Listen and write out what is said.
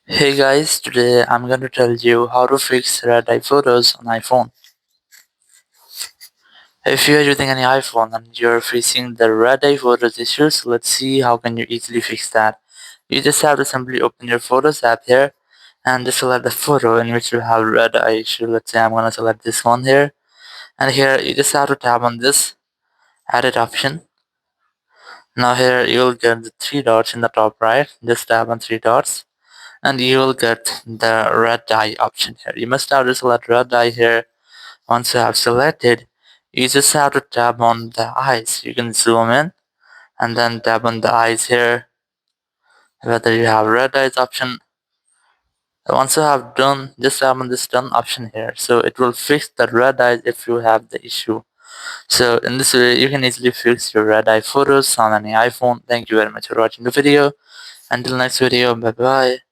Hey guys, today I'm going to tell you how to fix red eye photos on iPhone. If you are using any iPhone and you're facing the red eye photos issues, let's see how can you easily fix that. You just have to simply open your Photos app here and just select the photo in which you have red eye issue. Let's say I'm going to select this one here, and here you just have to tap on this edit option. Now here you will get the three dots in the top right. Just tap on three dots and you will get the red dye option here. You must have to select red dye here. Once you have selected, you just have to tap on the eyes. You can zoom in and then tap on the eyes here, whether you have red eyes option. Once you have done, just tap on this done option here. So it will fix the red eyes if you have the issue. So in this way, you can easily fix your red eye photos on any iPhone. Thank you very much for watching the video. Until next video, bye bye.